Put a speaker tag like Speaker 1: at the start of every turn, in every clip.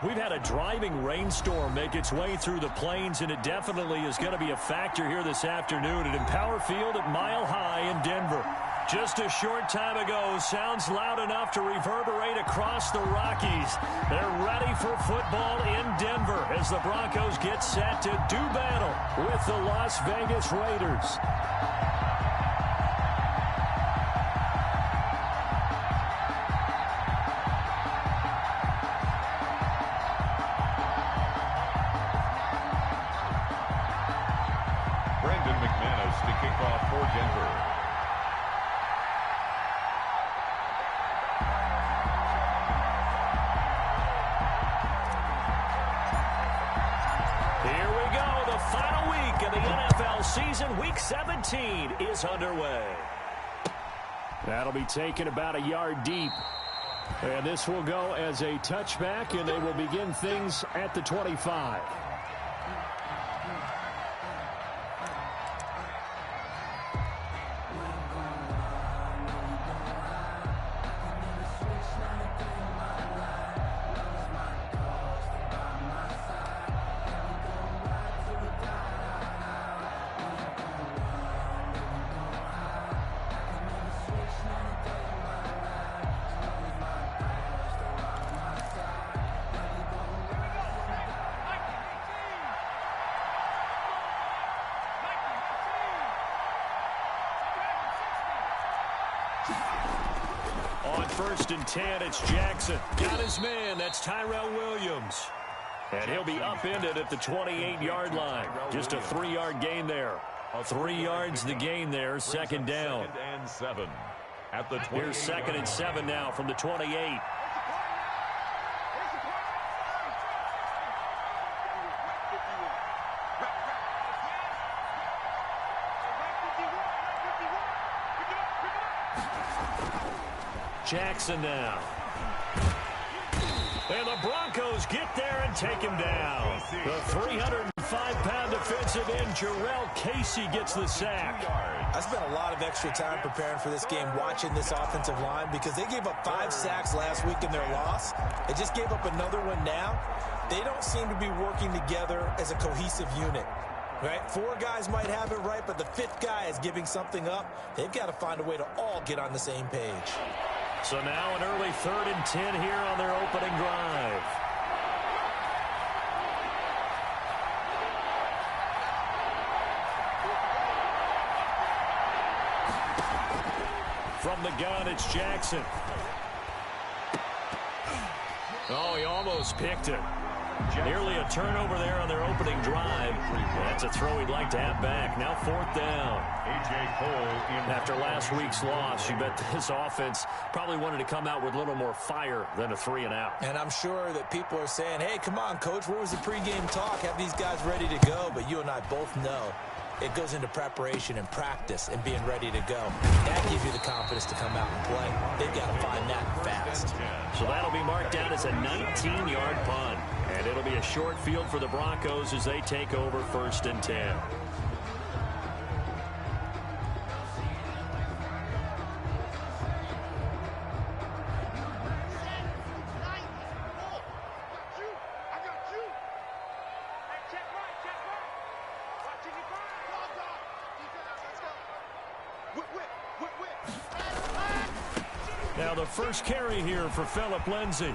Speaker 1: We've had a driving rainstorm make its way through the plains, and it definitely is going to be a factor here this afternoon at Empower Field at Mile High in Denver. Just a short time ago, sounds loud enough to reverberate across the Rockies. They're ready for football in Denver as the Broncos get set to do battle with the Las Vegas Raiders. Week 17 is underway. That'll be taken about a yard deep. And this will go as a touchback, and they will begin things at the 25. On 1st and 10, it's Jackson. Got his man. That's Tyrell Williams. And he'll be upended at the 28-yard line. Just a 3-yard gain there. 3 yards the gain there. Second down. Here's 2nd and 7 now from the 28. Jackson now. And the Broncos get there and take him down. The 305-pound defensive end, Jarrell Casey, gets the sack.
Speaker 2: I spent a lot of extra time preparing for this game, watching this offensive line, because they gave up 5 sacks last week in their loss. They just gave up another one now. They don't seem to be working together as a cohesive unit. Right? 4 guys might have it right, but the 5th guy is giving something up. They've got to find a way to all get on the same page.
Speaker 1: So now an early 3rd and 10 here on their opening drive. From the gun, it's Jackson. Oh, he almost picked it. Nearly a turnover there on their opening drive. That's a throw he'd like to have back. Now 4th down. After last week's loss, you bet this offense probably wanted to come out with a little more fire than a 3 and out.
Speaker 2: And I'm sure that people are saying, hey, come on, Coach, where was the pregame talk? Have these guys ready to go? But you and I both know it goes into preparation and practice and being ready to go. That gives you the confidence to come out and play. They've got to find that fast.
Speaker 1: So that'll be marked down as a 19-yard punt. And it'll be a short field for the Broncos as they take over 1st and 10. Now the first carry here for Phillip Lindsay.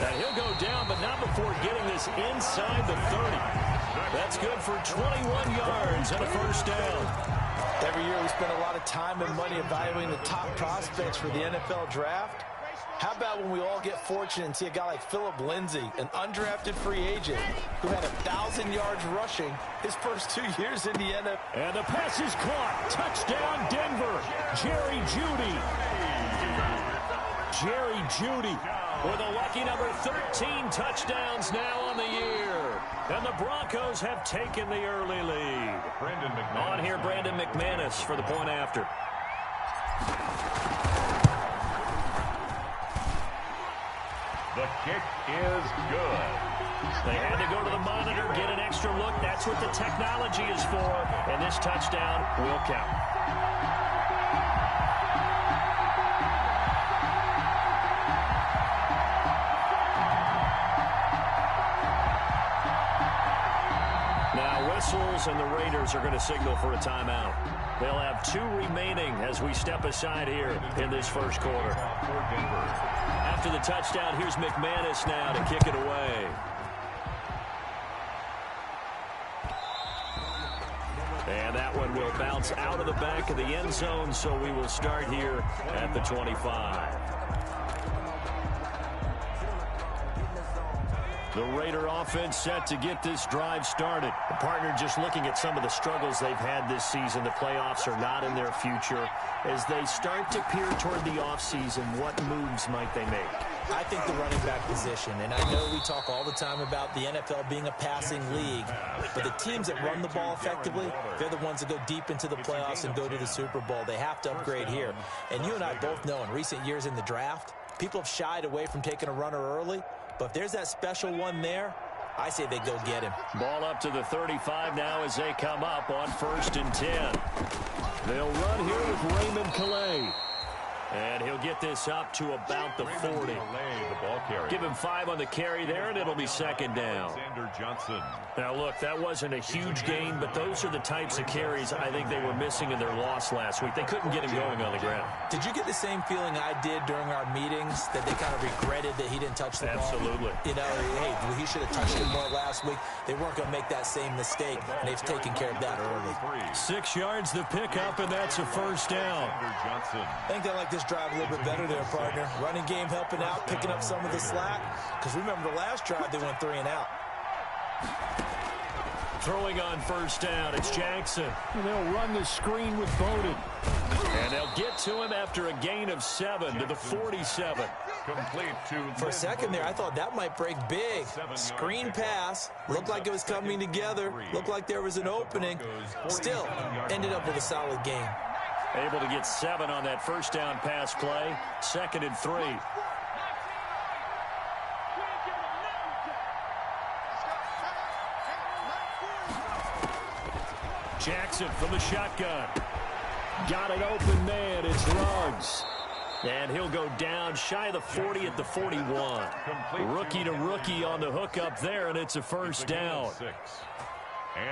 Speaker 1: Now he'll go down, but not before getting this inside the 30. That's good for 21 yards and a 1st down.
Speaker 2: Every year we spend a lot of time and money evaluating the top prospects for the NFL draft. How about when we all get fortunate and see a guy like Phillip Lindsay, an undrafted free agent who had 1,000 yards rushing his first 2 years in the NFL.
Speaker 1: And the pass is caught. Touchdown, Denver. Jerry Jeudy. Jerry Jeudy with a lucky number 13 touchdowns now on the year. And the Broncos have taken the early lead. On here, Brandon McManus for the point after.
Speaker 3: The kick is good.
Speaker 1: They had to go to the monitor, get an extra look. That's what the technology is for. And this touchdown will count. whistles, and the Raiders are going to signal for a timeout. They'll have 2 remaining as we step aside here in this first quarter. After the touchdown, here's McManus now to kick it away. And that one will bounce out of the back of the end zone, so we will start here at the 25. The Raider offense set to get this drive started. The partner just looking at some of the struggles they've had this season. The playoffs are not in their future. As they start to peer toward the offseason, what moves might they make?
Speaker 2: I think the running back position, and I know we talk all the time about the NFL being a passing league, but the teams that run the ball effectively, they're the ones that go deep into the playoffs and go to the Super Bowl. They have to upgrade here. And you and I both know in recent years in the draft, people have shied away from taking a runner early. But if there's that special one there, I say they go get him.
Speaker 1: Ball up to the 35 now as they come up on 1st and 10. They'll run here with Raymond Calais. And he'll get this up to about the 40. Give him 5 on the carry there, and it'll be 2nd down. Now, look, that wasn't a huge gain, but those are the types of carries I think they were missing in their loss last week. They couldn't get him going on the ground.
Speaker 2: Did you get the same feeling I did during our meetings, that they kind of regretted that he didn't touch the ball?
Speaker 1: Absolutely.
Speaker 2: You know, hey, he should have touched it more last week. They weren't going to make that same mistake, and they've taken care of that early.
Speaker 1: 6 yards the pickup, and that's a 1st down.
Speaker 2: I think they like this drive a little bit better there, partner. Running game helping out, picking up some of the slack. Because remember the last drive, they went 3 and out.
Speaker 1: Throwing on 1st down, it's Jackson. And they'll run the screen with Bowden. And they'll get to him after a gain of 7 to the 47.
Speaker 2: For a second there, I thought that might break big. Screen pass. Looked like it was coming together. Looked like there was an opening. Still, ended up with a solid game.
Speaker 1: Able to get 7 on that 1st down pass play. 2nd and 3. Jackson from the shotgun. Got an open man. It's Ruggs. And he'll go down shy of the 40 at the 41. Rookie to rookie on the hook up there, and it's a 1st down.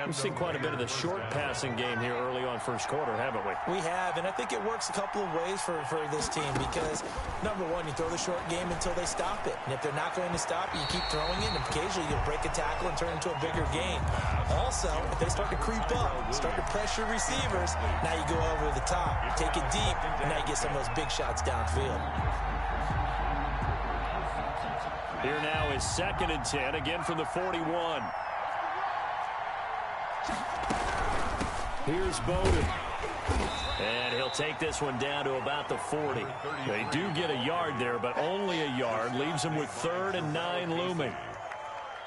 Speaker 1: We've seen quite a bit of the short passing game here early on 1st quarter, haven't we?
Speaker 2: We have, and I think it works a couple of ways for this team because, number one, you throw the short game until they stop it. And if they're not going to stop it, you keep throwing it, and occasionally you'll break a tackle and turn it into a bigger gain. Also, if they start to creep up, start to pressure receivers, now you go over the top, take it deep, and now you get some of those big shots downfield.
Speaker 1: Here now is 2nd and 10, again from the 41. Here's Bowden. And he'll take this one down to about the 40. They do get a yard there, but only a yard. Leaves them with 3rd and 9 looming.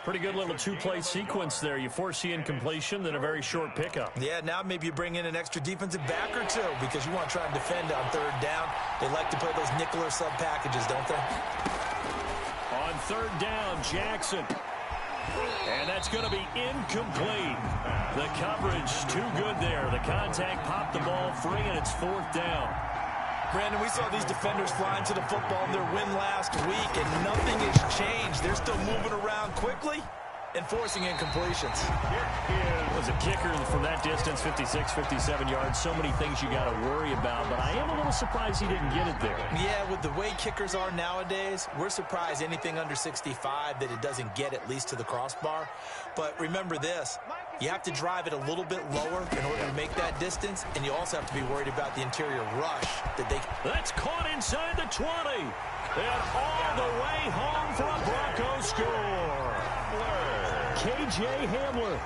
Speaker 1: Pretty good little 2-play sequence there. You force the incompletion, then a very short pickup.
Speaker 2: Yeah, now maybe you bring in an extra defensive back or 2 because you want to try and defend on 3rd down. They like to play those nickel or sub packages, don't they?
Speaker 1: On 3rd down, Jackson. And that's going to be incomplete. The coverage too good there. The contact popped the ball free, and it's 4th down.
Speaker 2: Brandon, we saw these defenders flying to the football in their win last week, and nothing has changed. They're still moving around quickly and forcing incompletions.
Speaker 1: Was a kicker from that distance, 56, 57 yards. So many things you got to worry about, but I am a little surprised he didn't get it there.
Speaker 2: Yeah, with the way kickers are nowadays, we're surprised anything under 65 that it doesn't get at least to the crossbar. But remember this, you have to drive it a little bit lower in order to make that distance, and you also have to be worried about the interior rush that they...
Speaker 1: That's caught inside the 20, and all the way home for a Broncos score. K.J. Hamler,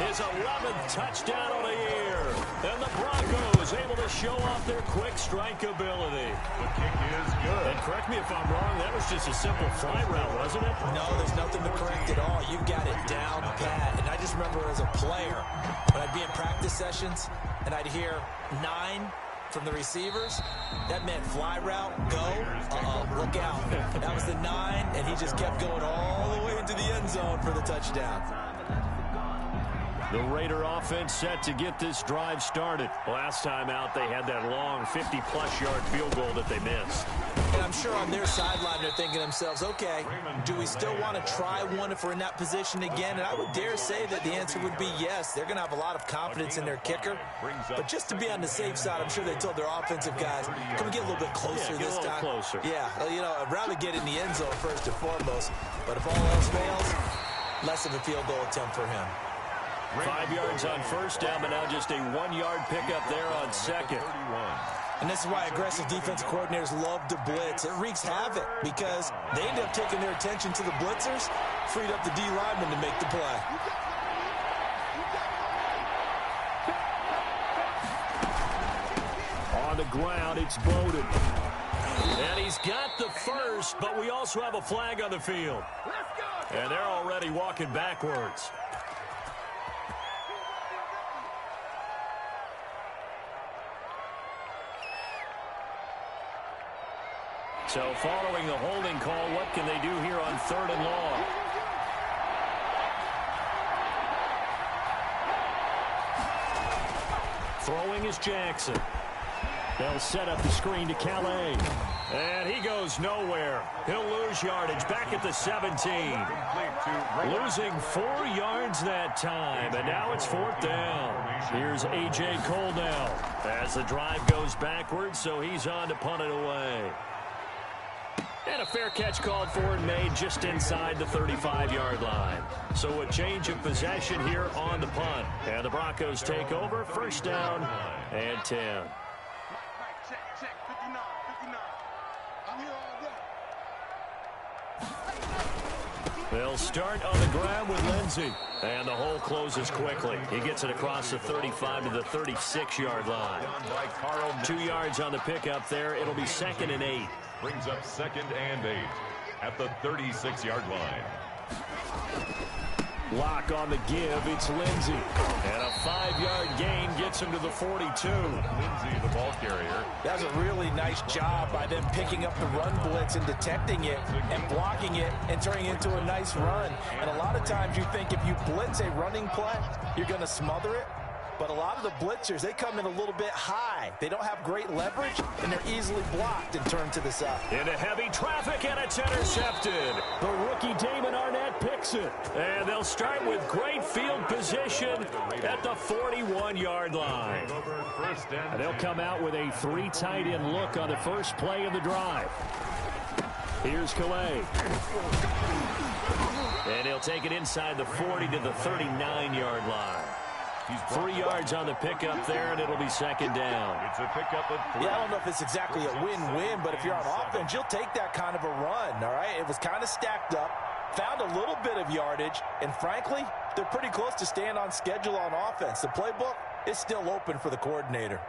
Speaker 1: his 11th touchdown of the year. And the Broncos able to show off their quick strike ability.
Speaker 3: The kick is good.
Speaker 1: And correct me if I'm wrong, that was just a simple fly route, wasn't it?
Speaker 2: No, there's nothing to correct at all. You got it down pat. And I just remember as a player, when I'd be in practice sessions, and I'd hear 9 from the receivers, that meant fly route, go, look out. That was the 9, and he just kept going all the way into the end zone for the touchdown.
Speaker 1: The Raider offense set to get this drive started. Last time out, they had that long 50-plus yard field goal that they missed.
Speaker 2: And I'm sure on their sideline they're thinking to themselves, okay, do we still want to try one if we're in that position again? And I would dare say that the answer would be yes. They're going to have a lot of confidence in their kicker. But just to be on the safe side, I'm sure they told their offensive guys, can we get a little bit closer this time?
Speaker 1: Closer.
Speaker 2: Yeah, you know, I'd rather get in the end zone first and foremost. But if all else fails, less of a field goal attempt for him.
Speaker 1: 5 yards on first down, but now just a 1-yard pickup there on second.
Speaker 2: And this is why aggressive defensive coordinators love to blitz. It wreaks havoc because they end up taking their attention to the blitzers, freed up the D lineman to make the play.
Speaker 1: On the ground, it's Bowden. And he's got the first, but we also have a flag on the field. And they're already walking backwards. So following the holding call, what can they do here on 3rd and long? Throwing is Jackson. They'll set up the screen to Calais. And he goes nowhere. He'll lose yardage back at the 17. Losing 4 yards that time. And now it's 4th down. Here's A.J. Cole now as the drive goes backwards, so he's on to punt it away. And a fair catch called for and made just inside the 35-yard line. So a change of possession here on the punt. And the Broncos take over, 1st down and 10. They'll start on the ground with Lindsey. And the hole closes quickly. He gets it across the 35 to the 36-yard line. 2 yards on the pickup there. It'll be 2nd and 8.
Speaker 3: Brings up 2nd and 8 at the 36-yard line.
Speaker 1: Lock on the give. It's Lindsey. And a 5-yard gain gets him to the 42.
Speaker 3: Lindsey, the ball carrier.
Speaker 2: That was a really nice job by them picking up the run blitz and detecting it and blocking it and turning it into a nice run. And a lot of times you think if you blitz a running play, you're going to smother it. But a lot of the blitzers, they come in a little bit high. They don't have great leverage, and they're easily blocked and turned to the side.
Speaker 1: Into heavy traffic, and it's intercepted. The rookie Damon Arnett picks it. And they'll start with great field position at the 41-yard line. And they'll come out with a 3 tight end look on the first play of the drive. Here's Calais. And he'll take it inside the 40 to the 39-yard line. 3 yards on the pickup there, and it'll be 2nd down.
Speaker 3: It's a pickup of 3.
Speaker 2: Yeah, I don't know if it's exactly a win-win, but if you're on offense, you'll take that kind of a run, all right? It was kind of stacked up, found a little bit of yardage, and frankly, they're pretty close to staying on schedule on offense. The playbook is still open for the coordinator.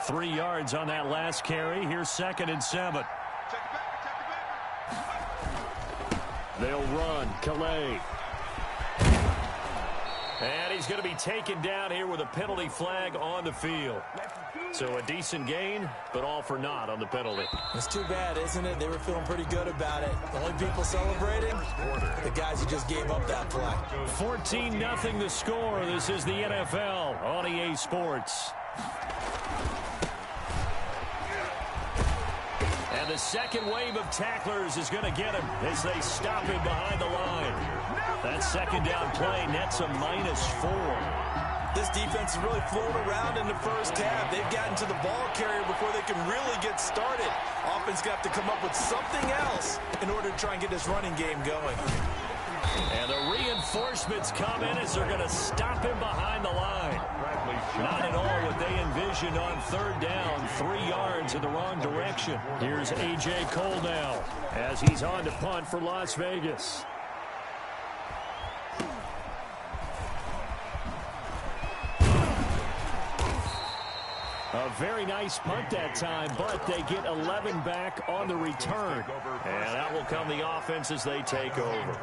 Speaker 1: 3 yards on that last carry. Here's 2nd and 7. They'll run. Calais. And he's going to be taken down here with a penalty flag on the field. So a decent gain, but all for naught on the penalty.
Speaker 2: It's too bad, isn't it? They were feeling pretty good about it. The only people celebrating, the guys who just gave up that play.
Speaker 1: 14-0 the score. This is the NFL on EA Sports. And the second wave of tacklers is going to get him as they stop him behind the line. That 2nd down play nets a -4.
Speaker 2: This defense has really flown around in the first half. They've gotten to the ball carrier before they can really get started. Offense got to come up with something else in order to try and get this running game going.
Speaker 1: And the reinforcements come in as they're going to stop him behind the line. Not at all what they envisioned on 3rd down. 3 yards in the wrong direction. Here's A.J. Cole now as he's on to punt for Las Vegas. A very nice punt that time, but they get 11 back on the return. And that will come the offense as they take over.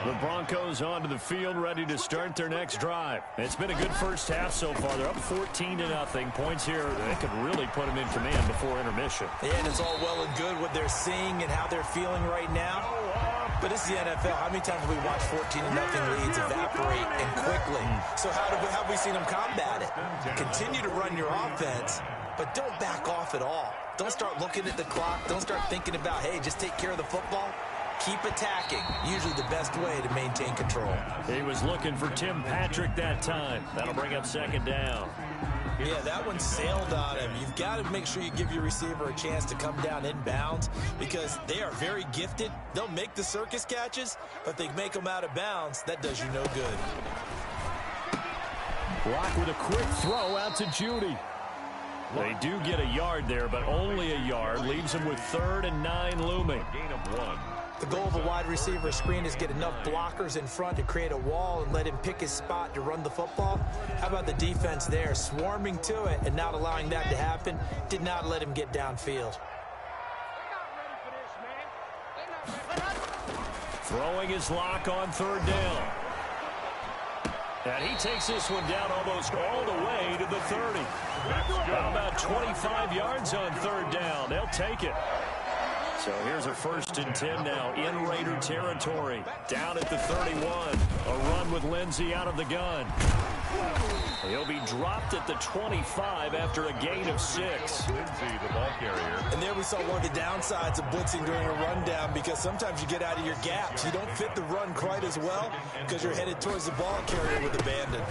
Speaker 1: The Broncos onto the field, ready to start their next drive. It's been a good first half so far. They're up 14-0. Points here, they could really put them in command before intermission.
Speaker 2: Yeah, and it's all well and good what they're seeing and how they're feeling right now. But this is the NFL. How many times have we watched 14-0 leads evaporate and quickly? So how have we seen them combat it? Continue to run your offense, but don't back off at all. Don't start looking at the clock. Don't start thinking about, hey, just take care of the football. Keep attacking. Usually the best way to maintain control.
Speaker 1: He was looking for Tim Patrick that time. That'll bring up second down.
Speaker 2: Yeah, that one sailed on him. You've got to make sure you give your receiver a chance to come down inbounds because they are very gifted. They'll make the circus catches, but they make them out of bounds. That does you no good.
Speaker 1: Block with a quick throw out to Judy. They do get a yard there, but only a yard. Leaves them with 3rd and 9 looming.
Speaker 3: Gain of 1.
Speaker 2: The goal of a wide receiver screen is get enough blockers in front to create a wall and let him pick his spot to run the football. How about the defense there, swarming to it and not allowing that to happen? Did not let him get downfield.
Speaker 1: Throwing his lock on 3rd down. And he takes this one down almost all the way to the 30. How about 25 yards on 3rd down? They'll take it. So here's a 1st and 10 now in Raider territory. Down at the 31. A run with Lindsey out of the gun. He'll be dropped at the 25 after a gain of 6.
Speaker 3: Lindsey, the ball carrier.
Speaker 2: And there we saw one of the downsides of blitzing during a rundown because sometimes you get out of your gaps. You don't fit the run quite as well because you're headed towards the ball carrier with abandon.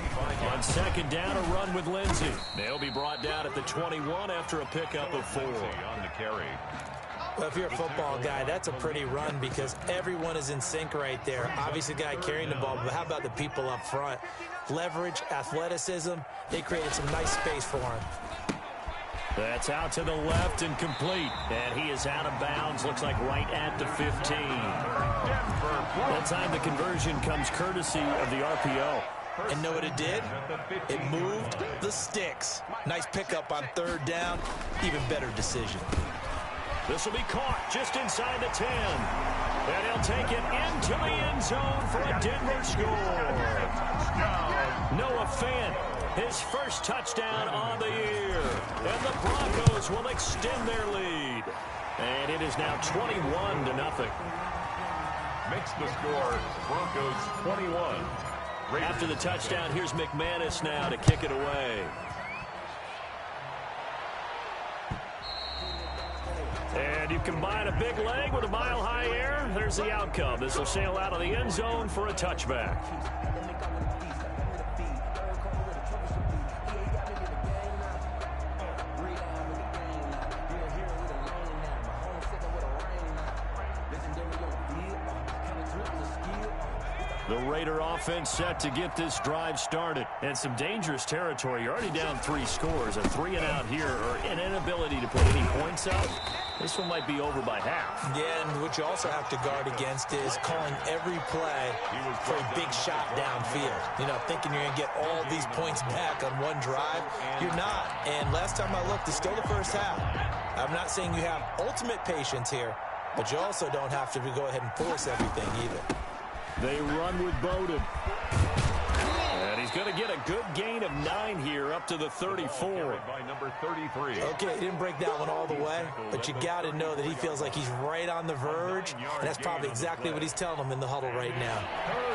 Speaker 1: On 2nd down, a run with Lindsey. They'll be brought down at the 21 after a pickup of 4.
Speaker 3: On the carry.
Speaker 2: Well, if you're a football guy, that's a pretty run because everyone is in sync right there. Obviously, the guy carrying the ball, but how about the people up front? Leverage, athleticism, they created some nice space for him.
Speaker 1: That's out to the left and complete. And he is out of bounds, looks like right at the 15. That time the conversion comes courtesy of the RPO.
Speaker 2: And know what it did? It moved the sticks. Nice pickup on 3rd down. Even better decision.
Speaker 1: This will be caught just inside the 10. And he'll take it into the end zone for a Denver score. Noah Fant, his first touchdown on the year. And the Broncos will extend their lead. And it is now 21-0.
Speaker 3: Makes the score Broncos 21.
Speaker 1: After the touchdown, here's McManus now to kick it away. And you combine a big leg with a mile-high air, there's the outcome. This will sail out of the end zone for a touchback. The Raider offense set to get this drive started. And some dangerous territory. You're already down 3 scores. A 3-and-out here, or an inability to put any points up. This one might be over by half.
Speaker 2: Yeah, and what you also have to guard against is calling every play for a big shot downfield. You know, thinking you're going to get all these points back on one drive. You're not. And last time I looked, it's still the first half. I'm not saying you have ultimate patience here, but you also don't have to go ahead and force everything either.
Speaker 1: They run with Bowden. And he's going to get a good gain of 9 here up to the 34.
Speaker 3: By number 33.
Speaker 2: Okay, he didn't break that one all the way, but you got to know that he feels like he's right on the verge, and that's probably exactly what he's telling them in the huddle right now.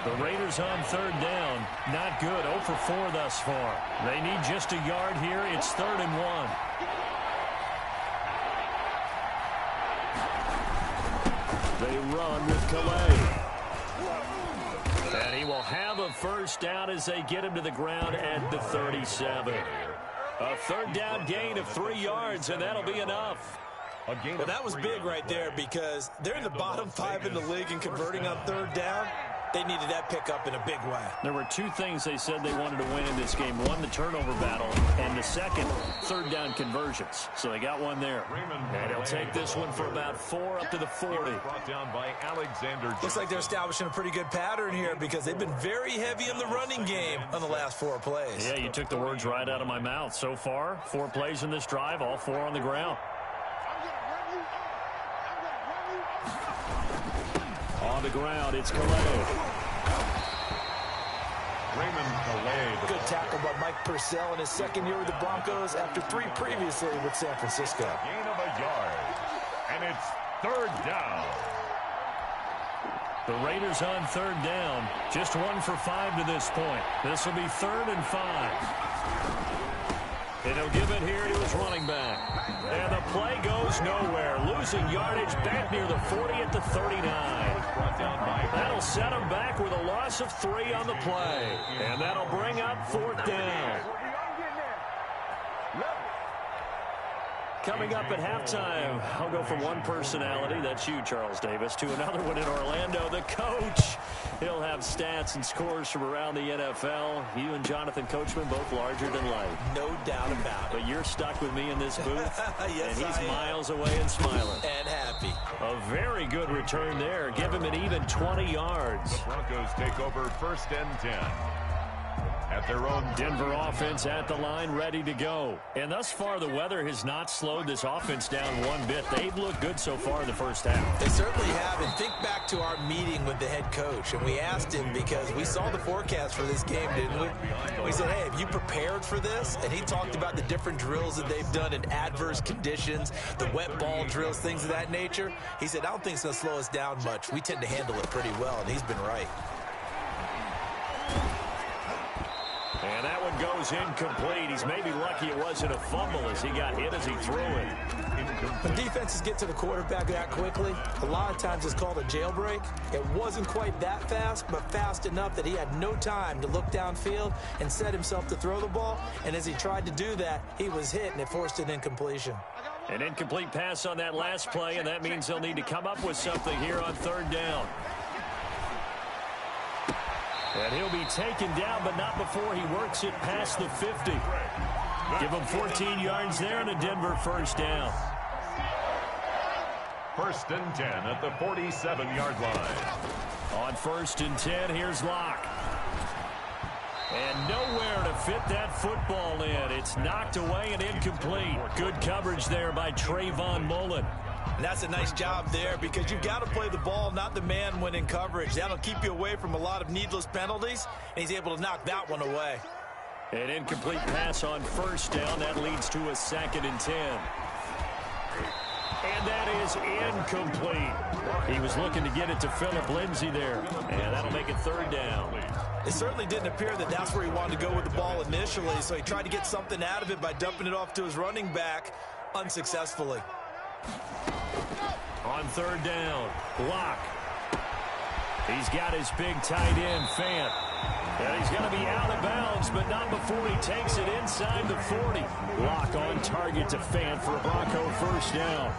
Speaker 1: The Raiders on 3rd down. Not good. 0 for 4 thus far. They need just a yard here. It's 3rd and 1. They run with Calais. And he will have a first down as they get him to the ground at the 37. A 3rd down gain of 3 yards, and that'll be enough.
Speaker 2: Well, that was big right there because they're in the bottom 5 in the league and converting on 3rd down. They needed that pickup in a big way.
Speaker 1: There were 2 things they said they wanted to win in this game. One, the turnover battle, and the second, 3rd down conversions. So they got one there. And he'll take this one for about 4 up to the 40.
Speaker 3: Brought down by Alexander.
Speaker 2: Looks like they're establishing a pretty good pattern here because they've been very heavy in the running game on the last 4 plays.
Speaker 1: Yeah, you took the words right out of my mouth. So far, 4 plays in this drive, all 4 on the ground. On the ground, it's Calais.
Speaker 3: Raymond Calais.
Speaker 2: Good tackle by Mike Purcell in his 2nd year with the Broncos after 3 previously with San Francisco.
Speaker 3: Gain of a yard. And it's 3rd down.
Speaker 1: The Raiders on third down. Just 1 for 5 to this point. This will be 3rd and 5. And he'll give it here to his running back. And the play goes nowhere. Losing yardage back near the 40 at the 39. That'll set him back with a loss of 3 on the play. And that'll bring up 4th down. Coming up at halftime, I'll go from one personality, that's you, Charles Davis, to another one in Orlando, the coach. He'll have stats and scores from around the NFL. You and Jonathan Coachman both larger than life.
Speaker 2: No doubt about it.
Speaker 1: But you're stuck with me in this booth,
Speaker 2: yes,
Speaker 1: and he's miles away and smiling.
Speaker 2: And happy.
Speaker 1: A very good return there. Give him an even 20 yards.
Speaker 3: The Broncos take over 1st and 10. At their own
Speaker 1: Denver offense at the line, ready to go. And thus far, the weather has not slowed this offense down one bit. They've looked good so far in the first half.
Speaker 2: They certainly have. And think back to our meeting with the head coach. And we asked him because we saw the forecast for this game, didn't we? We said, hey, have you prepared for this? And he talked about the different drills that they've done in adverse conditions, the wet ball drills, things of that nature. He said, I don't think it's going to slow us down much. We tend to handle it pretty well, and he's been right.
Speaker 1: And that one goes incomplete. He's maybe lucky it wasn't a fumble as he got hit as he threw it.
Speaker 2: When defenses get to the quarterback that quickly, a lot of times it's called a jailbreak. It wasn't quite that fast, but fast enough that he had no time to look downfield and set himself to throw the ball. And as he tried to do that, he was hit, and it forced an incompletion.
Speaker 1: An incomplete pass on that last play, and that means they'll need to come up with something here on 3rd down. And he'll be taken down, but not before he works it past the 50. Give him 14 yards there and a Denver 1st down.
Speaker 3: 1st and 10 at the 47-yard line.
Speaker 1: On 1st and 10, here's Locke. And nowhere to fit that football in. It's knocked away and incomplete. Good coverage there by Trayvon Mullen.
Speaker 2: And that's a nice job there because you've got to play the ball, not the man when in coverage. That'll keep you away from a lot of needless penalties, and he's able to knock that one away.
Speaker 1: An incomplete pass on 1st down. That leads to a 2nd and 10. And that is incomplete. He was looking to get it to Phillip Lindsay there. And that'll make it 3rd down.
Speaker 2: It certainly didn't appear that that's where he wanted to go with the ball initially, so he tried to get something out of it by dumping it off to his running back unsuccessfully.
Speaker 1: On 3rd down, Locke. He's got his big tight end, Fant. And he's going to be out of bounds, but not before he takes it inside the 40. Locke on target to Fant for a Bronco 1st down.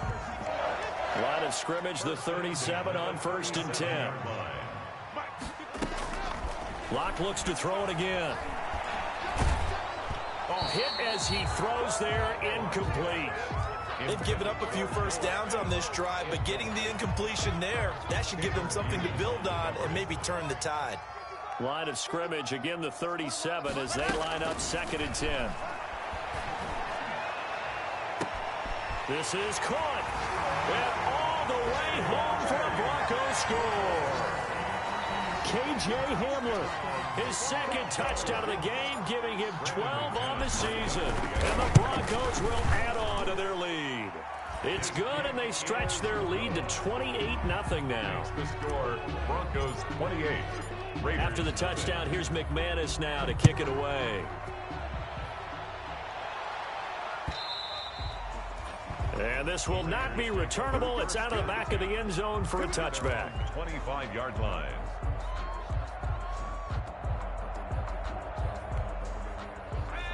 Speaker 1: Line of scrimmage, the 37 on 1st and 10. Locke looks to throw it again. Oh, hit as he throws there, incomplete.
Speaker 2: They've given up a few 1st downs on this drive, but getting the incompletion there, that should give them something to build on and maybe turn the tide.
Speaker 1: Line of scrimmage, again the 37 as they line up 2nd and 10. This is caught. And all the way home for a Broncos score. K.J. Hamler, his 2nd touchdown of the game, giving him 12 on the season. And the Broncos will add on to their lead. It's good, and they stretch their lead to 28-0 now.
Speaker 3: The score, Broncos 28. Raiders.
Speaker 1: After the touchdown, here's McManus now to kick it away. And this will not be returnable. It's out of the back of the end zone for a touchback.
Speaker 3: 25-yard line.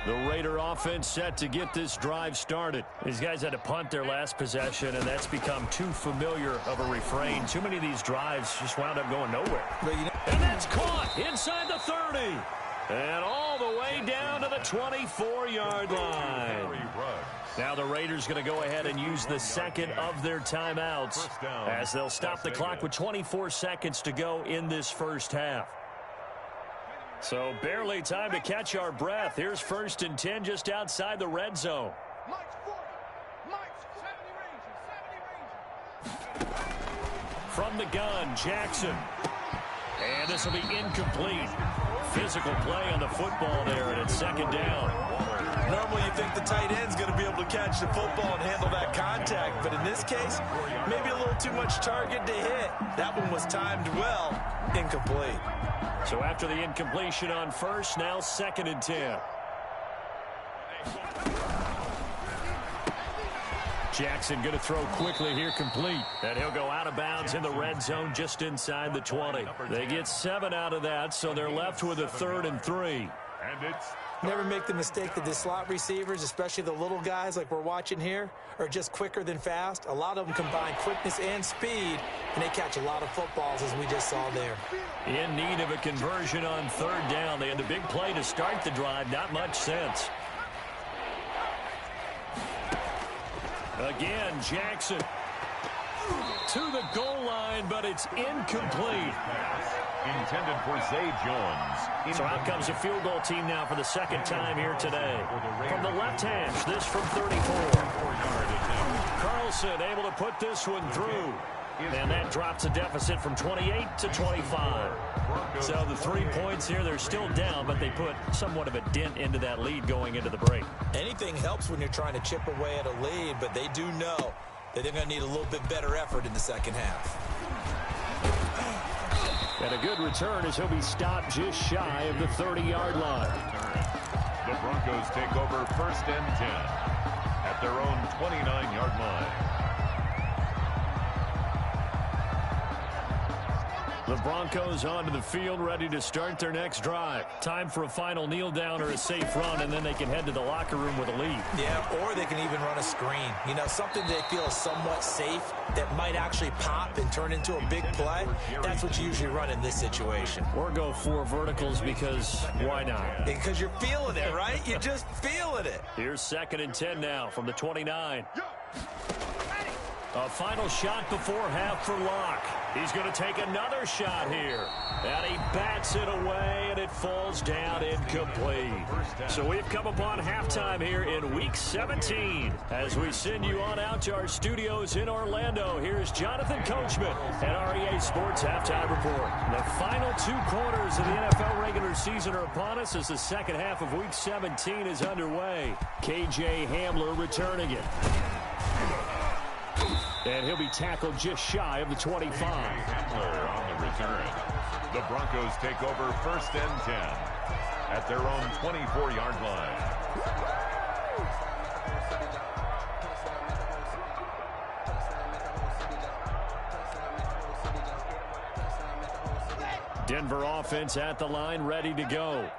Speaker 1: The Raider offense set to get this drive started. These guys had to punt their last possession, and that's become too familiar of a refrain. Too many of these drives just wound up going nowhere. And that's caught inside the 30. And all the way down to the 24-yard line. Now the Raiders going to go ahead and use the 2nd of their timeouts as they'll stop the clock with 24 seconds to go in this first half. So barely time to catch our breath. Here's 1st and 10 just outside the red zone. From the gun, Jackson. And this will be incomplete. Physical play on the football there, and it's 2nd down.
Speaker 2: Normally you think the tight end's going to be able to catch the football and handle that contact, but in this case, maybe a little too much target to hit. That one was timed well, incomplete.
Speaker 1: So after the incompletion on first, now 2nd and 10. Jackson going to throw quickly here, complete. And he'll go out of bounds in the red zone just inside the 20. They get 7 out of that, so they're left with a 3rd and 3.
Speaker 2: Never make the mistake that the slot receivers, especially the little guys like we're watching here, are just quicker than fast. A lot of them combine quickness and speed, and they catch a lot of footballs, as we just saw there.
Speaker 1: In need of a conversion on 3rd down. They had the big play to start the drive. Not much sense. Again, Jackson to the goal line, but it's incomplete.
Speaker 3: Intended for Zay Jones.
Speaker 1: So out comes a field goal team now for the 2nd time here today. From the left hash, this from 34. Carlson able to put this one through. And that drops a deficit from 28 to 25. So the 3 points here, they're still down, but they put somewhat of a dent into that lead going into the break.
Speaker 2: Anything helps when you're trying to chip away at a lead, but they do know that they're going to need a little bit better effort in the 2nd half.
Speaker 1: And a good return as he'll be stopped just shy of the 30-yard line.
Speaker 3: The Broncos take over 1st and 10 at their own 29-yard line.
Speaker 1: The Broncos onto the field, ready to start their next drive. Time for a final kneel down or a safe run, and then they can head to the locker room with a lead.
Speaker 2: Yeah, or they can even run a screen. You know, something they feel is somewhat safe that might actually pop and turn into a big play. That's what you usually run in this situation.
Speaker 1: Or go 4 verticals because why not?
Speaker 2: Because you're feeling it, right? You're just feeling it.
Speaker 1: Here's 2nd and 10 now from the 29. A final shot before half for Locke. He's going to take another shot here. And he bats it away, and it falls down incomplete. So we've come upon halftime here in Week 17. As we send you on out to our studios in Orlando, here's Jonathan Coachman at REA Sports Halftime Report. The final 2 quarters of the NFL regular season are upon us as the 2nd half of Week 17 is underway. KJ Hamler returning it. And he'll be tackled just shy of the 25.
Speaker 3: Hamler on the return. The Broncos take over 1st and 10 at their own 24-yard line.
Speaker 1: Denver offense at the line, ready to go.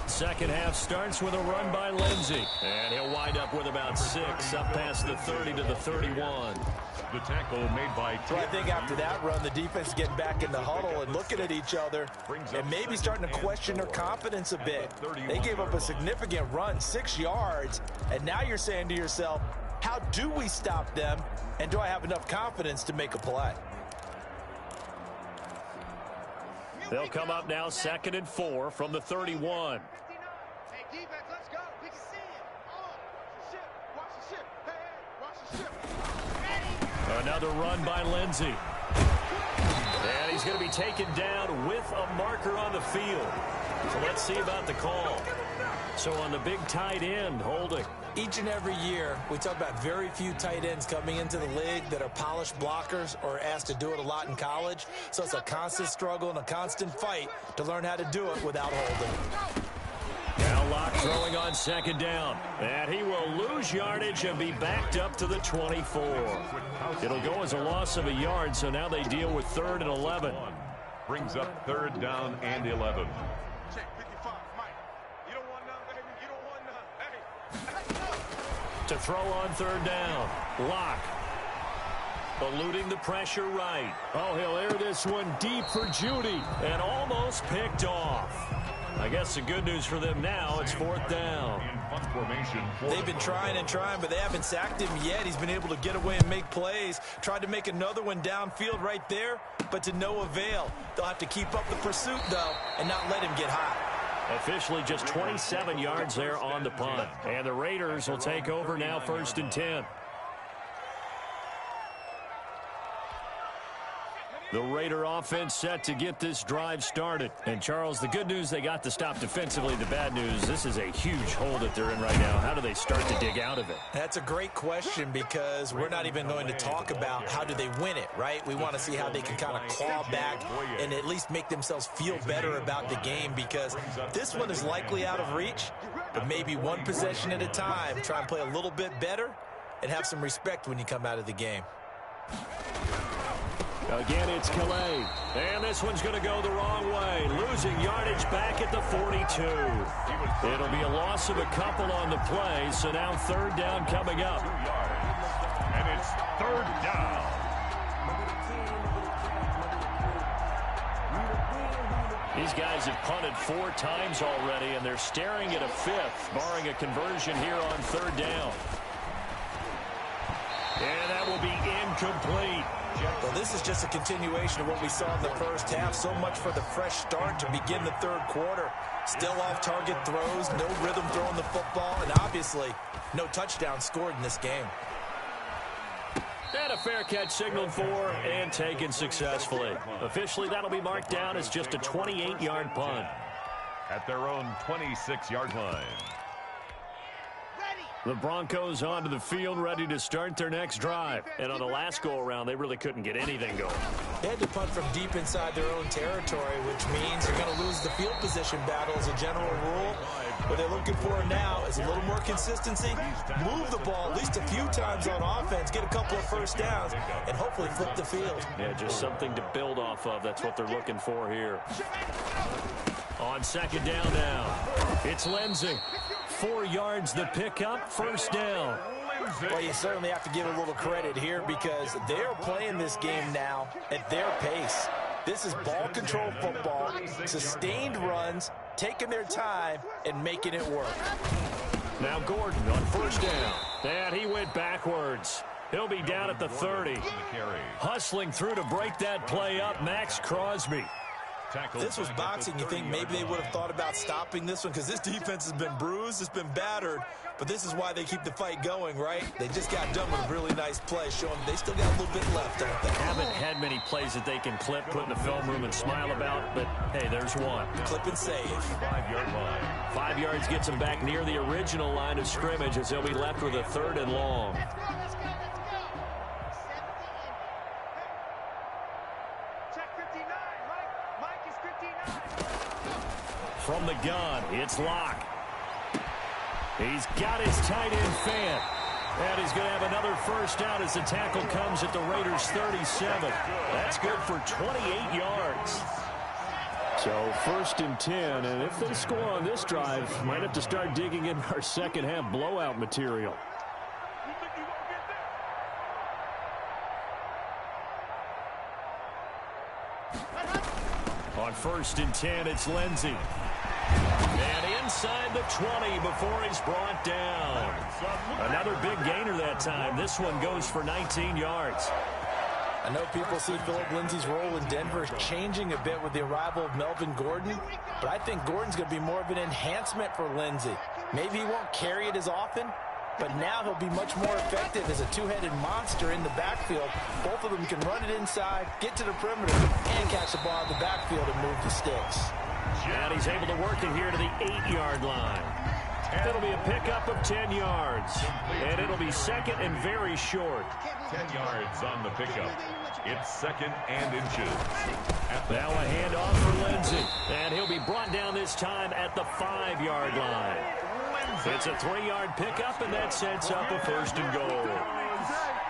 Speaker 1: Second half starts with a run by Lindsey. And he'll wind up with about 6 up past the 30 to the 31.
Speaker 3: The tackle made by...
Speaker 2: So I think after that run, the defense is getting back in the huddle and looking at each other and maybe starting to question their confidence a bit. They gave up a significant run, 6 yards, and now you're saying to yourself, how do we stop them, and do I have enough confidence to make a play?
Speaker 1: They'll come up now 2nd and 4 from the 31.
Speaker 4: Defense, let's go. We can see it. Watch the ship. Hey, watch the ship.
Speaker 1: Another run by Lindsey. And he's going to be taken down with a marker on the field. So let's see about the call. So on the big tight end, holding.
Speaker 2: Each and every year, we talk about very few tight ends coming into the league that are polished blockers or asked to do it a lot in college. So it's a constant struggle and a constant fight to learn how to do it without holding.
Speaker 1: Now Locke throwing on 2nd down. And he will lose yardage and be backed up to the 24. It'll go as a loss of a yard, so now they deal with 3rd and 11.
Speaker 3: Brings up 3rd down and 11.
Speaker 4: Check 55, Mike. You don't want none, baby. You don't want none. Hey.
Speaker 1: To throw on 3rd down. Locke. Eluding the pressure right. Oh, he'll air this one deep for Judy. And almost picked off. I guess the good news for them now, it's 4th down.
Speaker 2: They've been trying and trying, but they haven't sacked him yet. He's been able to get away and make plays. Tried to make another one downfield right there, but to no avail. They'll have to keep up the pursuit, though, and not let him get hot.
Speaker 1: Officially just 27 yards there on the punt. And the Raiders will take over now 1st and 10. The Raider offense set to get this drive started. And, Charles, the good news, they got to stop defensively. The bad news, this is a huge hole that they're in right now. How do they start to dig out of it?
Speaker 2: That's a great question because we're not even going to talk about how do they win it, right? We want to see how they can kind of claw back and at least make themselves feel better about the game, because this one is likely out of reach, but maybe one possession at a time. Try and play a little bit better and have some respect when you come out of the game.
Speaker 1: Again, it's Calais. And this one's going to go the wrong way. Losing yardage back at the 42. It'll be a loss of a couple on the play, so now third down coming up.
Speaker 3: And it's third down.
Speaker 1: These guys have punted 4 times already, and they're staring at a 5th, barring a conversion here on third down. And that will be incomplete.
Speaker 2: Well, this is just a continuation of what we saw in the first half. So much for the fresh start to begin the third quarter. Still off-target throws, no rhythm throwing the football, and obviously no touchdown scored in this game.
Speaker 1: And a fair catch signaled for and taken successfully. Officially, that'll be marked down as just a 28-yard punt.
Speaker 3: At their own 26-yard line.
Speaker 1: The Broncos onto the field, ready to start their next drive. And on the last go-around, they really couldn't get anything going.
Speaker 2: They had to punt from deep inside their own territory, which means they're going to lose the field position battle as a general rule. What they're looking for now is a little more consistency, move the ball at least a few times on offense, get a couple of first downs, and hopefully flip the field.
Speaker 1: Yeah, just something to build off of. That's what they're looking for here. On second down now, it's Lindsey. 4 yards the pickup, first down.
Speaker 2: Well, you certainly have to give a little credit here because they're playing this game now at their pace. This is ball control football, sustained runs, taking their time and making it work.
Speaker 1: Now Gordon on first down. And he went backwards. He'll be down at the 30. Hustling through to break that play up, Max Crosby.
Speaker 2: This was boxing. You think maybe they would have thought about stopping this one because this defense has been bruised, it's been battered, but this is why they keep the fight going, right? They just got done with a really nice play, showing they still got a little bit left, don't they?
Speaker 1: Haven't had many plays that they can clip, put in the film room and smile about, but hey, there's one.
Speaker 2: Clip and save.
Speaker 3: 5-yard line.
Speaker 1: 5 yards gets them back near the original line of scrimmage as they'll be left with a 3rd and long. From the gun, it's Locke. He's got his tight end fan. And he's going to have another first down as the tackle comes at the Raiders' 37. That's good for 28 yards. So 1st and 10, and if they score on this drive, might have to start digging in our second half blowout material. On 1st and 10, it's Lindsey. And inside the 20 before he's brought down. Another big gainer that time. This one goes for 19 yards.
Speaker 2: I know people see Philip Lindsay's role in Denver changing a bit with the arrival of Melvin Gordon, but I think Gordon's going to be more of an enhancement for Lindsay. Maybe he won't carry it as often, but now he'll be much more effective as a two-headed monster in the backfield. Both of them can run it inside, get to the perimeter, and catch the ball in the backfield and move the sticks.
Speaker 1: And he's able to work it here to the 8-yard line. It'll be a pickup of 10 yards. And it'll be second and very short.
Speaker 3: 10 yards on the pickup. It's 2nd and inches.
Speaker 1: Now a handoff for Lindsey. And he'll be brought down this time at the 5-yard line. It's a 3-yard pickup, and that sets up a 1st and goal.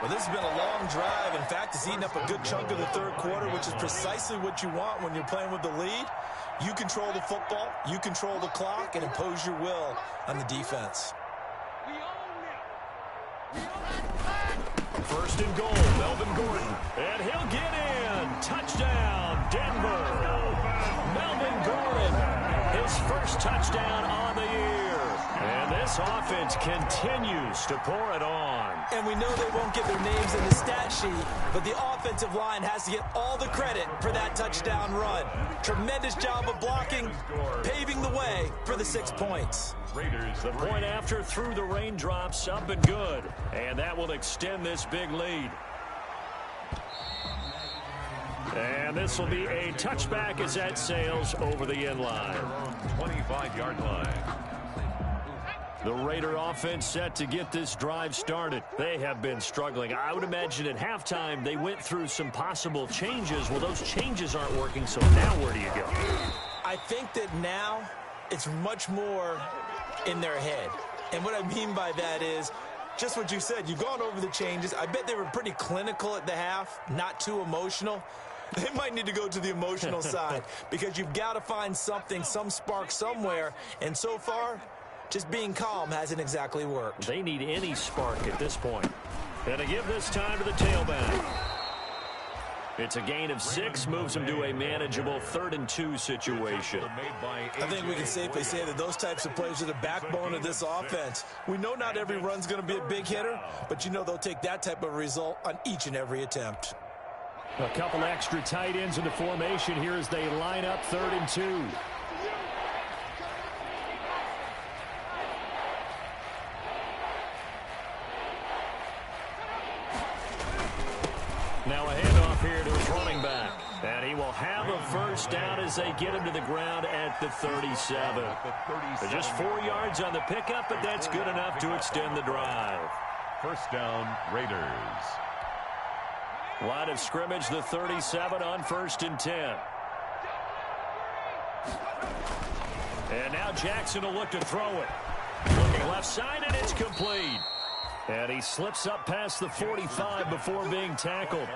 Speaker 2: Well, this has been a long drive. In fact, it's eaten up a good chunk of the third quarter, which is precisely what you want when you're playing with the lead. You control the football, you control the clock, and impose your will on the defense.
Speaker 1: 1st and goal, Melvin Gordon. And he'll get in. Touchdown, Denver. Melvin Gordon, his first touchdown on the year. And this offense continues to pour it on.
Speaker 2: And we know they won't get their names in the stat sheet, but the offensive line has to get all the credit for that touchdown run. Tremendous job of blocking, paving the way for the 6 points.
Speaker 1: The point after through the raindrops, up and good. And that will extend this big lead. And this will be a touchback as that sails over the end line.
Speaker 3: 25-yard line.
Speaker 1: The Raider offense set to get this drive started. They have been struggling. I would imagine at halftime they went through some possible changes. Well, those changes aren't working, so now where do you go?
Speaker 2: I think that now it's much more in their head. And what I mean by that is just what you said. You've gone over the changes. I bet they were pretty clinical at the half, not too emotional. They might need to go to the emotional side because you've got to find something, some spark somewhere. And so far, just being calm hasn't exactly worked.
Speaker 1: They need any spark at this point. And to give this time to the tailback. It's a gain of 6, moves them to a manageable 3rd-and-2 situation.
Speaker 2: I think we can safely say that those types of plays are the backbone of this offense. We know not every run's going to be a big hitter, but you know they'll take that type of result on each and every attempt.
Speaker 1: A couple extra tight ends into formation here as they line up 3rd and 2. Now a handoff here to his running back. And he will have a first down as they get him to the ground at the 37. Just 4 yards on the pickup, but that's good enough to extend the drive.
Speaker 3: First down, Raiders.
Speaker 1: Line of scrimmage, the 37 on 1st and 10. And now Jackson will look to throw it. Looking left side, and it's complete. And he slips up past the 45 before being tackled.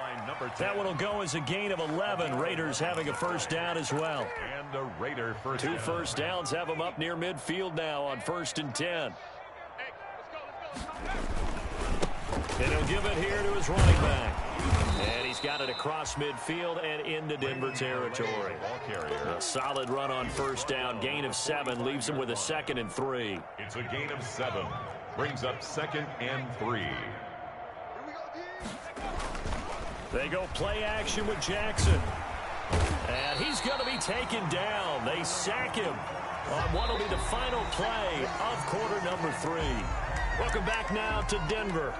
Speaker 1: That one will go as a gain of 11. Raiders having a first down as well.
Speaker 3: And a Raider first down.
Speaker 1: 2 first downs have him up near midfield now on 1st and 10. And he'll give it here to his running back. And he's got it across midfield and into Denver territory. A solid run on first down. Gain of 7 leaves him with a 2nd and 3.
Speaker 3: It's a gain of 7. Brings up 2nd and 3.
Speaker 1: They go play action with Jackson. And he's going to be taken down. They sack him on what will be the final play of quarter number 3. Welcome back now to Denver.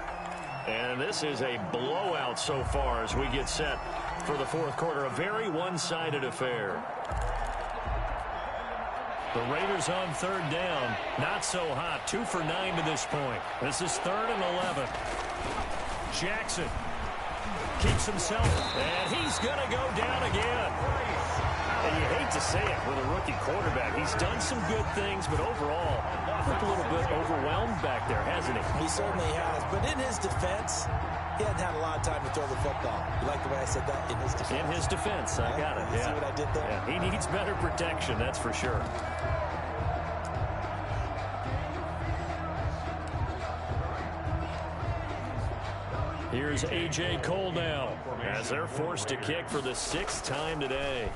Speaker 1: And this is a blowout so far as we get set for the 4th quarter. A very one-sided affair. The Raiders on 3rd down. Not so hot. 2 for 9 to this point. This is 3rd and 11. Jackson keeps himself, and he's going to go down again. And you hate to say it with a rookie quarterback. He's done some good things, but overall, looked a little bit overwhelmed back there, hasn't he?
Speaker 2: He certainly has. But in his defense, he hadn't had a lot of time to throw the football. You like the way I said that? In his defense.
Speaker 1: In his defense. I got it.
Speaker 2: You see what I did there?
Speaker 1: Yeah, he needs better protection, that's for sure. Here's A.J. Cole now as they're forced to kick for the 6th time today.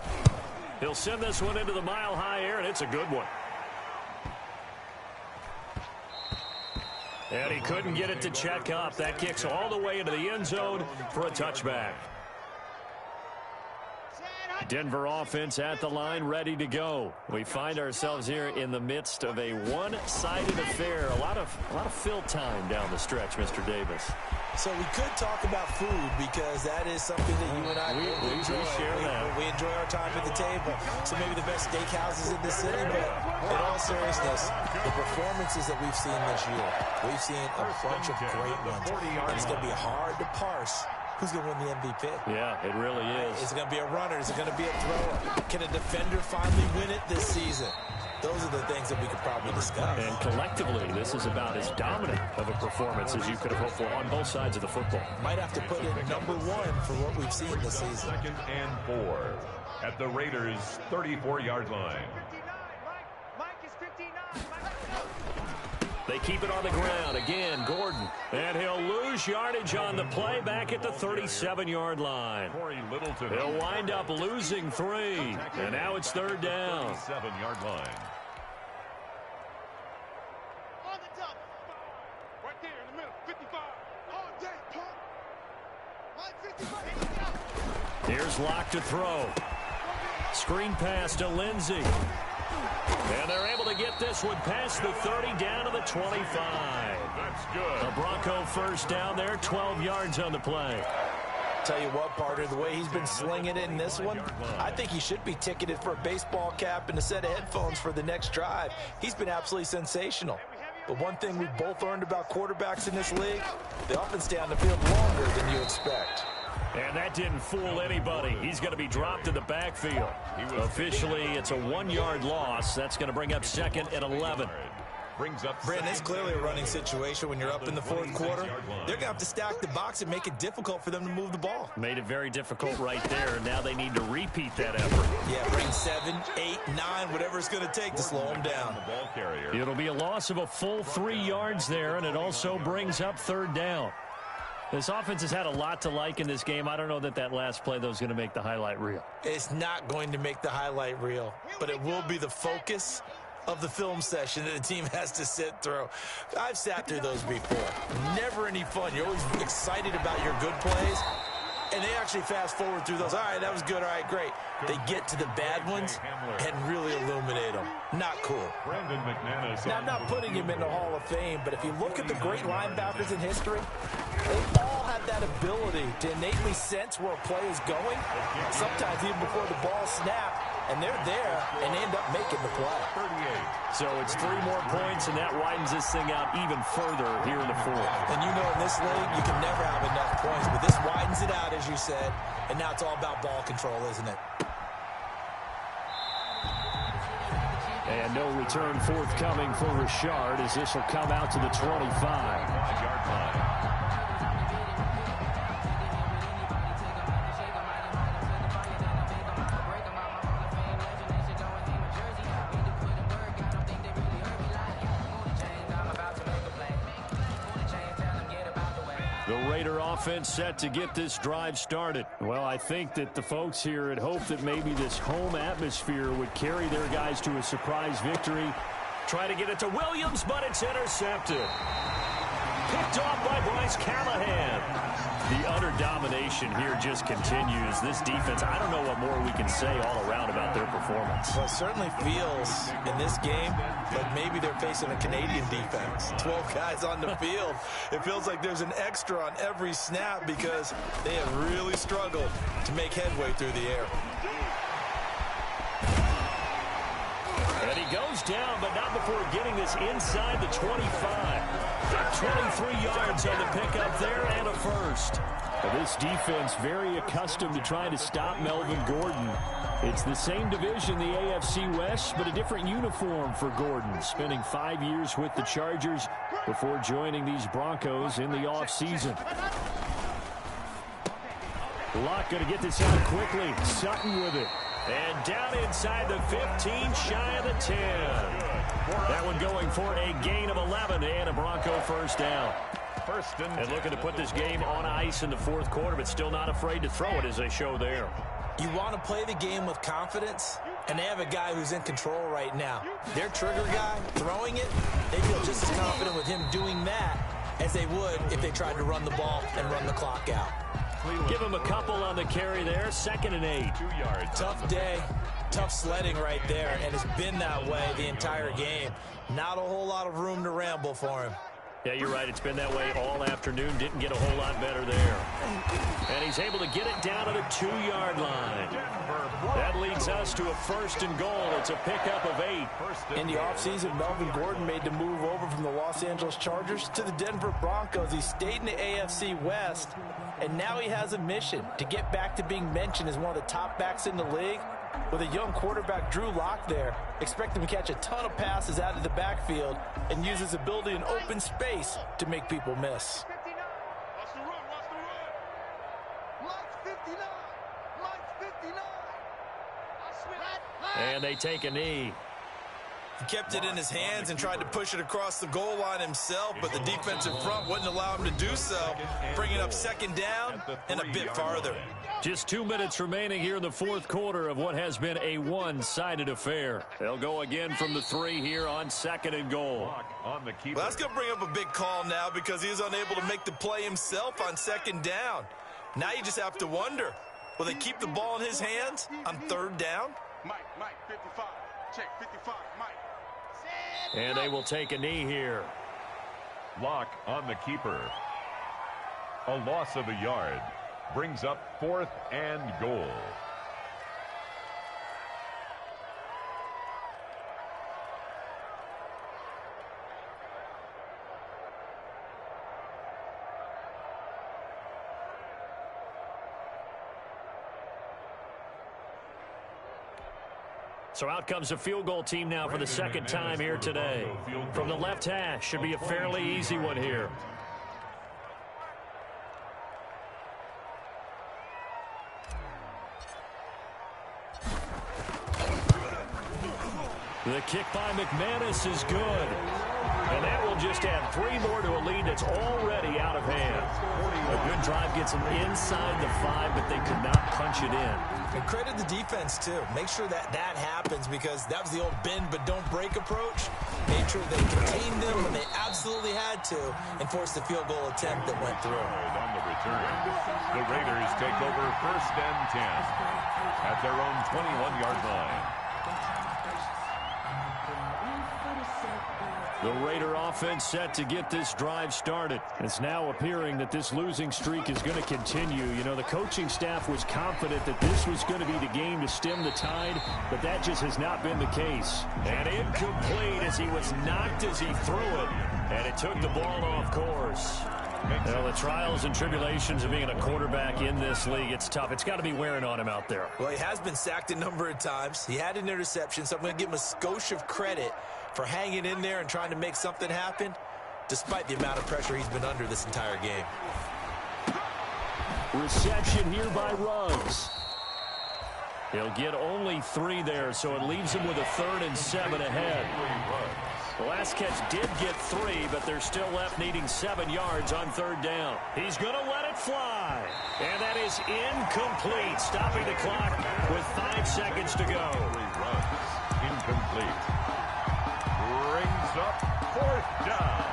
Speaker 1: He'll send this one into the mile-high air, and it's a good one. And he couldn't get it to check up. That kicks all the way into the end zone for a touchback. Denver offense at the line, ready to go. We find ourselves here in the midst of a one-sided affair. A lot of fill time down the stretch, Mr. Davis.
Speaker 2: So we could talk about food because that is something that you and I enjoy.
Speaker 1: We share that.
Speaker 2: We enjoy our time at the table. So maybe the best steakhouses in the city, but in all seriousness, the performances that we've seen this year, we've seen a bunch of great ones. And it's going to be hard to parse who's going to win the MVP.
Speaker 1: Yeah, it really is.
Speaker 2: Is it going to be a runner? Is it going to be a thrower? Can a defender finally win it this season? Those are the things that we could probably discuss.
Speaker 1: And collectively, this is about as dominant of a performance as you could have hoped for on both sides of the football.
Speaker 2: Might have to put it number 1 for what we've seen this season.
Speaker 3: 2nd and 4 at the Raiders' 34-yard line.
Speaker 1: They keep it on the ground. Again, Gordon. And he'll lose yardage on the play back at the 37-yard line. He'll wind up losing 3. And now it's 3rd down.
Speaker 3: 37-yard line.
Speaker 4: On the top. Right there in the middle. 55. All day, pump. Line 55.
Speaker 1: Here's Locke to throw. Screen pass to Lindsey. And they're able to get this one past the 30 down to the 25.
Speaker 3: That's good.
Speaker 1: The Bronco first down there, 12 yards on the play.
Speaker 2: Tell you what, partner, the way he's been slinging it in this one, I think he should be ticketed for a baseball cap and a set of headphones for the next drive. He's been absolutely sensational. But one thing we've both learned about quarterbacks in this league, they often stay on the field longer than you expect.
Speaker 1: And that didn't fool anybody. He's going to be dropped in the backfield. Officially, it's a 1-yard loss. That's going to bring up 2nd and 11.
Speaker 2: Brandon, it's clearly a running situation when you're up in the 4th quarter. They're going to have to stack the box and make it difficult for them to move the ball.
Speaker 1: Made it very difficult right there. Now they need to repeat that effort.
Speaker 2: Yeah, bring 7, 8, 9, whatever it's going to take to slow them down.
Speaker 1: It'll be a loss of a full 3 yards there, and it also brings up 3rd down. This offense has had a lot to like in this game. I don't know that that last play, though, is going to make the highlight reel.
Speaker 2: It's not going to make the highlight reel, but it will be the focus of the film session that the team has to sit through. I've sat through those before. Never any fun. You're always excited about your good plays, and they actually fast forward through those. All right, that was good. All right, great. They get to the bad ones and really illuminate them. Not cool. Now, I'm not putting him in the Hall of Fame, but if you look at the great linebackers in history, they all have that ability to innately sense where a play is going, sometimes even before the ball snaps, and they're there and end up making the play.
Speaker 1: So it's 3 more points, and that widens this thing out even further here in the 4th.
Speaker 2: And you know in this league, you can never have enough points, but this widens it out, as you said, and now it's all about ball control, isn't it?
Speaker 1: And no return forthcoming for Richard as this will come out to the 25-yard line. Offense set to get this drive started. Well, I think that the folks here had hoped that maybe this home atmosphere would carry their guys to a surprise victory. Try to get it to Williams, but it's intercepted. Picked off by Bryce Callahan. The utter domination here just continues. This defense, I don't know what more we can say all around about their performance.
Speaker 2: Well, it certainly feels in this game like maybe they're facing a Canadian defense. 12 guys on the field. It feels like there's an extra on every snap because they have really struggled to make headway through the air.
Speaker 1: And he goes down, but not before getting this inside the 25. 23 yards on the pickup there and a first. Well, this defense very accustomed to trying to stop Melvin Gordon. It's the same division, the AFC West, but a different uniform for Gordon, spending 5 years with the Chargers before joining these Broncos in the offseason. Locke going to get this out quickly. Sutton with it. And down inside the 15, shy of the 10. That one going for a gain of 11 and a Bronco first down. And looking to put this game on ice in the 4th quarter, but still not afraid to throw it as they show there.
Speaker 2: You want to play the game with confidence, and they have a guy who's in control right now. Their trigger guy throwing it, they feel just as confident with him doing that as they would if they tried to run the ball and run the clock out.
Speaker 1: Give him a couple on the carry there. 2nd and 8.
Speaker 3: 2 yards.
Speaker 2: Tough day, tough sledding right there, and it's been that way the entire game. Not a whole lot of room to ramble for him.
Speaker 1: Yeah, you're right. It's been that way all afternoon. Didn't get a whole lot better there. And he's able to get it down to the 2-yard line. That leads us to a 1st and goal. It's a pickup of 8.
Speaker 2: In the offseason, Melvin Gordon made the move over from the Los Angeles Chargers to the Denver Broncos. He stayed in the AFC West, and now he has a mission to get back to being mentioned as one of the top backs in the league. With a young quarterback, Drew Lock, there, expect him to catch a ton of passes out of the backfield and use his ability in open space to make people miss.
Speaker 4: Watch the run, watch the run. Mike's 59. Mike's 59. I swear.
Speaker 1: And they take a knee.
Speaker 2: He kept it in his hands and tried to push it across the goal line himself, but the defensive front wouldn't allow him to do so, bringing up 2nd down and a bit farther.
Speaker 1: Just 2 minutes remaining here in the 4th quarter of what has been a one-sided affair. They'll go again from the 3 here on 2nd and goal.
Speaker 3: On the keeper.
Speaker 2: Well, that's going to bring up a big call now because he's unable to make the play himself on 2nd down. Now you just have to wonder, will they keep the ball in his hands on 3rd down?
Speaker 4: Mike, 55. Check, 55, Mike.
Speaker 1: And they will take a knee here.
Speaker 3: Lock on the keeper. A loss of a yard. brings up 4th and goal.
Speaker 1: So out comes a field goal team now for the second time here today. From the left hash, should be a fairly easy one here. The kick by McManus is good. And that will just add 3 more to a lead that's already out of hand. A good drive gets them inside the 5, but they could not punch it in.
Speaker 2: And credit the defense, too. Make sure that happens, because that was the old bend but don't break approach. Made sure they contained them when they absolutely had to and forced the field goal attempt that went through.
Speaker 3: On the return, the Raiders take over 1st and 10 at their own 21-yard line.
Speaker 1: The Raider offense set to get this drive started. It's now appearing that this losing streak is going to continue. You know, the coaching staff was confident that this was going to be the game to stem the tide, but that just has not been the case. And incomplete as he was knocked as he threw it, and it took the ball off course. Well, the trials and tribulations of being a quarterback in this league, it's tough. It's got to be wearing on him out there.
Speaker 2: Well, he has been sacked a number of times. He had an interception, so I'm going to give him a skosh of credit for hanging in there and trying to make something happen, despite the amount of pressure he's been under this entire game.
Speaker 1: Reception here by Ruggs. He'll get only 3 there, so it leaves him with a 3rd and 7 ahead. The last catch did get 3, but they're still left needing 7 yards on 3rd down. He's going to let it fly. And that is incomplete, stopping the clock with 5 seconds to go.
Speaker 3: Incomplete. Brings up 4th down.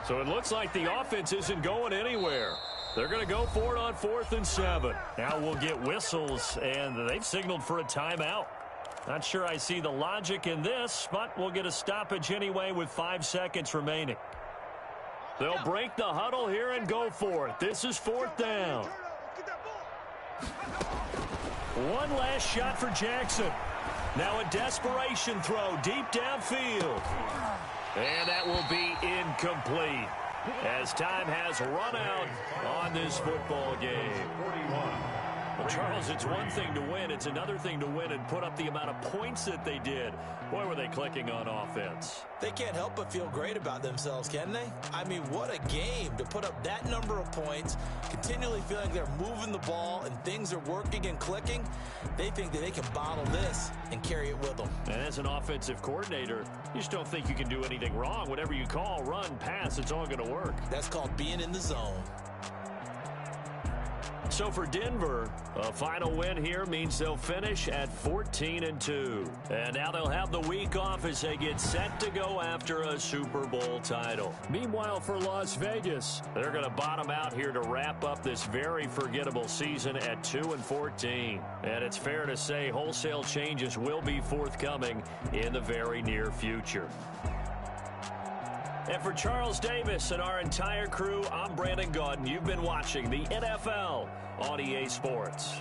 Speaker 1: So it looks like the offense isn't going anywhere. They're going to go for it on 4th and 7. Now we'll get whistles, and they've signaled for a timeout. Not sure I see the logic in this, but we'll get a stoppage anyway with 5 seconds remaining. They'll break the huddle here and go for it. This is 4th down. One last shot for Jackson. Now a desperation throw deep downfield. And that will be incomplete as time has run out on this football game. Well, Charles, it's one thing to win. It's another thing to win and put up the amount of points that they did. Boy, were they clicking on offense.
Speaker 2: They can't help but feel great about themselves, can they? I mean, what a game to put up that number of points, continually feeling they're moving the ball and things are working and clicking. They think that they can bottle this and carry it with them.
Speaker 1: And as an offensive coordinator, you just don't think you can do anything wrong. Whatever you call, run, pass, it's all going to work.
Speaker 2: That's called being in the zone.
Speaker 1: So for Denver, a final win here means they'll finish at 14-2. And now they'll have the week off as they get set to go after a Super Bowl title. Meanwhile, for Las Vegas, they're going to bottom out here to wrap up this very forgettable season at 2-14. And it's fair to say wholesale changes will be forthcoming in the very near future. And for Charles Davis and our entire crew, I'm Brandon Gaudin. You've been watching the NFL on EA Sports.